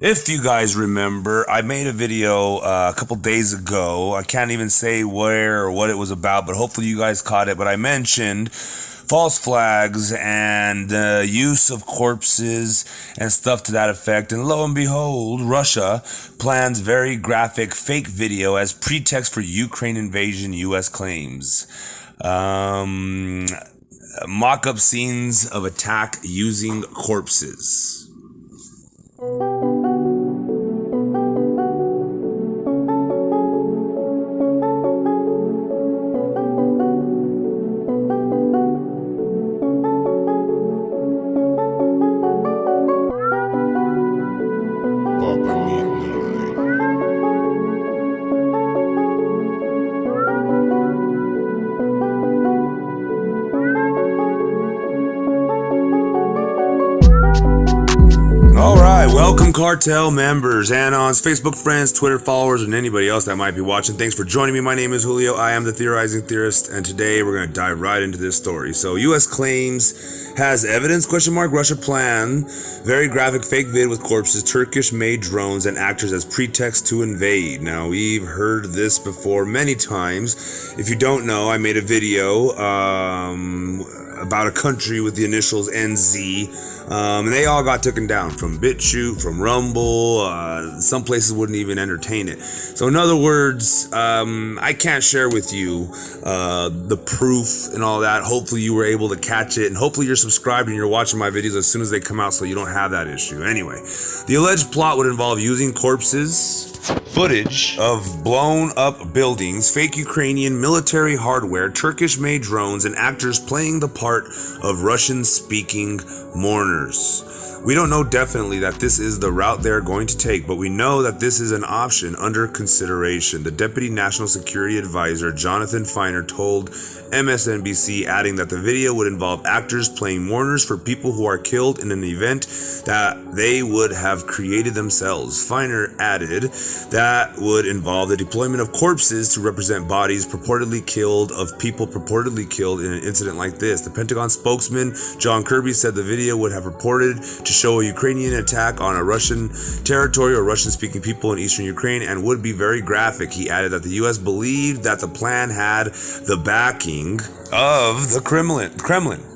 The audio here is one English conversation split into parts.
If you guys remember, I made a video a couple days ago. I can't even say where or what it was about, but hopefully you guys caught it. But I mentioned false flags and use of corpses and stuff to that effect. And lo and behold, Russia plans very graphic fake video as pretext for Ukraine invasion, U.S. claims. Mock-up scenes of attack using corpses. Welcome cartel members, Anons, Facebook friends, Twitter followers, and anybody else that might be watching. Thanks for joining me. My name is Julio. I am the Theorizing Theorist, and today we're going to dive right into this story. So, U.S. claims has evidence, Russia plan, very graphic fake vid with corpses, Turkish-made drones, and actors as pretext to invade. Now, we've heard this before many times. If you don't know, I made a video about a country with the initials NZ. And they all got taken down from BitChute, from Rumble. Some places wouldn't even entertain it. So in other words, I can't share with you the proof and all that. Hopefully you were able to catch it, and hopefully you're subscribed and you're watching my videos as soon as they come out so you don't have that issue. Anyway, the alleged plot would involve using corpses, footage of blown up buildings, fake Ukrainian military hardware, Turkish-made drones, and actors playing the part of Russian-speaking mourners. We don't know definitely that this is the route they're going to take, but we know that this is an option under consideration. The Deputy National Security Advisor, Jonathan Feiner, told MSNBC, adding that the video would involve actors playing mourners for people who are killed in an event that they would have created themselves. Feiner added that would involve the deployment of corpses to represent bodies purportedly killed of people purportedly killed in an incident like this. The Pentagon spokesman John Kirby said the video would have purported to show a Ukrainian attack on a Russian territory or Russian-speaking people in eastern Ukraine and would be very graphic. He added that the U.S. believed that the plan had the backing of the Kremlin.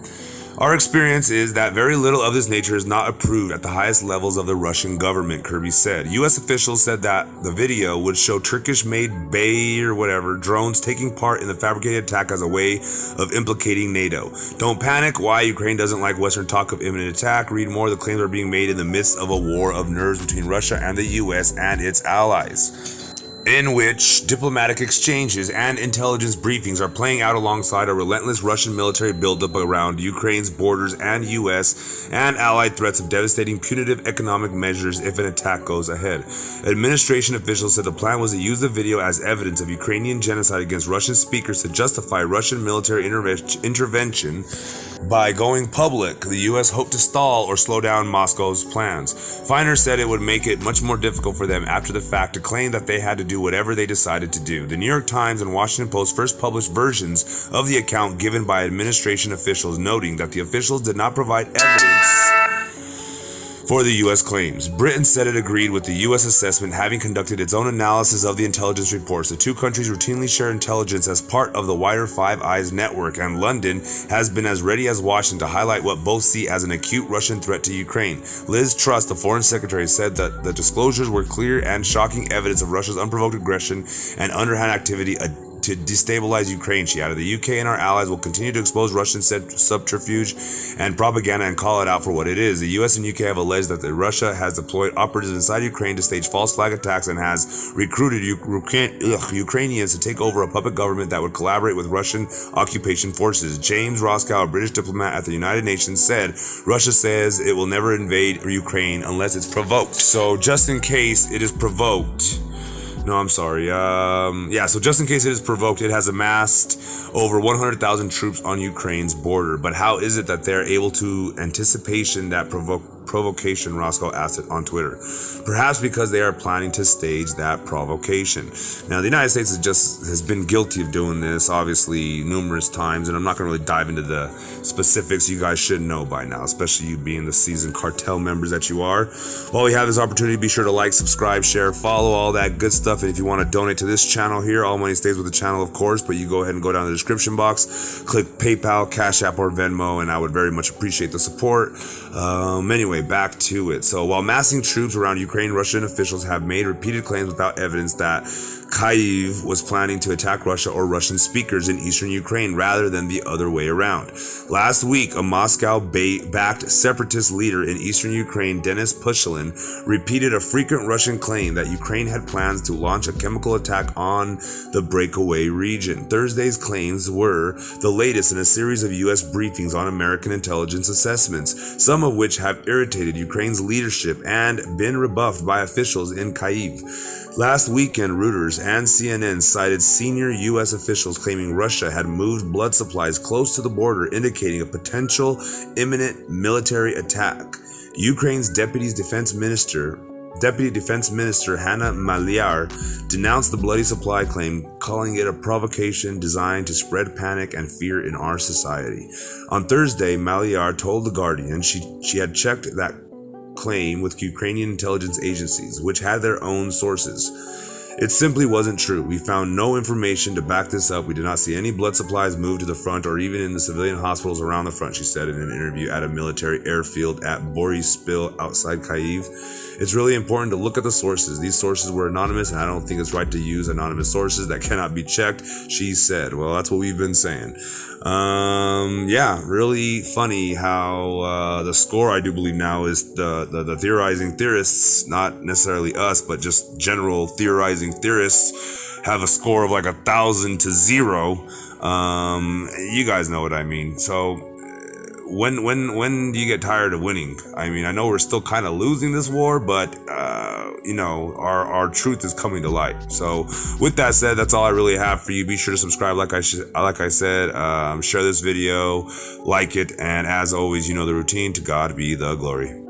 Our experience is that very little of this nature is not approved at the highest levels of the Russian government, Kirby said. U.S. officials said that the video would show Turkish-made drones taking part in the fabricated attack as a way of implicating NATO. Don't panic. Why Ukraine doesn't like Western talk of imminent attack. Read more. The claims are being made in the midst of a war of nerves between Russia and the U.S. and its allies, in which diplomatic exchanges and intelligence briefings are playing out alongside a relentless Russian military buildup around Ukraine's borders and U.S. and allied threats of devastating punitive economic measures if an attack goes ahead. Administration officials said the plan was to use the video as evidence of Ukrainian genocide against Russian speakers to justify Russian military intervention. By going public, the U.S. hoped to stall or slow down Moscow's plans. Feiner said it would make it much more difficult for them after the fact to claim that they had to do whatever they decided to do. The New York Times and Washington Post first published versions of the account given by administration officials, noting that the officials did not provide evidence for the U.S. claims. Britain said it agreed with the U.S. assessment, having conducted its own analysis of the intelligence reports. The two countries routinely share intelligence as part of the wider Five Eyes network, and London has been as ready as Washington to highlight what both see as an acute Russian threat to Ukraine. Liz Truss, the foreign secretary, said that the disclosures were clear and shocking evidence of Russia's unprovoked aggression and underhand activity to destabilize Ukraine. She added, the UK and our allies will continue to expose Russian subterfuge and propaganda and call it out for what it is. The US and UK have alleged that Russia has deployed operatives inside Ukraine to stage false flag attacks and has recruited Ukrainians to take over a puppet government that would collaborate with Russian occupation forces. James Roscoe, a British diplomat at the United Nations, said Russia says it will never invade Ukraine unless it's provoked. So just in case it is provoked, so just in case it is provoked, it has amassed over 100,000 troops on Ukraine's border. But how is it that they're able to anticipation that provocation, Roscoe asked it on Twitter. Perhaps because they are planning to stage that provocation. Now, the United States has been guilty of doing this, obviously, numerous times, and I'm not going to really dive into the specifics. You guys should know by now, especially you being the seasoned cartel members that you are. While we have this opportunity, be sure to like, subscribe, share, follow, all that good stuff. And if you want to donate to this channel here, all money stays with the channel, of course, but you go ahead and go down in the description box, click PayPal, Cash App, or Venmo, and I would very much appreciate the support. Anyway, back to it. So while massing troops around Ukraine, Russian officials have made repeated claims without evidence that Kyiv was planning to attack Russia or Russian speakers in eastern Ukraine rather than the other way around. Last week, a Moscow-backed separatist leader in eastern Ukraine, Denis Pushilin, repeated a frequent Russian claim that Ukraine had plans to launch a chemical attack on the breakaway region. Thursday's claims were the latest in a series of U.S. briefings on American intelligence assessments, some of which have irritated Ukraine's leadership and been rebuffed by officials in Kyiv. Last weekend, Reuters and CNN cited senior U.S. officials claiming Russia had moved blood supplies close to the border, indicating a potential imminent military attack. Ukraine's Deputy Defense Minister Hanna Maliar denounced the bloody supply claim, calling it a provocation designed to spread panic and fear in our society. On Thursday, Maliar told The Guardian she had checked that claim with Ukrainian intelligence agencies, which had their own sources. It simply wasn't true. We found no information to back this up. We did not see any blood supplies moved to the front or even in the civilian hospitals around the front, she said in an interview at a military airfield at Boryspil outside Kyiv. It's really important to look at the sources. These sources were anonymous, and I don't think it's right to use anonymous sources that cannot be checked, she said. Well, that's what we've been saying. Yeah, really funny how the score, I do believe now, is the theorizing theorists, not necessarily us, but just general theorizing theorists, have a score of like 1,000 to 0. You guys know what I mean. So when do you get tired of winning? I mean, I know we're still kind of losing this war, but our truth is coming to light. So with that said, that's all I really have for you. Be sure to subscribe, like I said, share this video, like it, and as always, you know the routine. To God be the glory.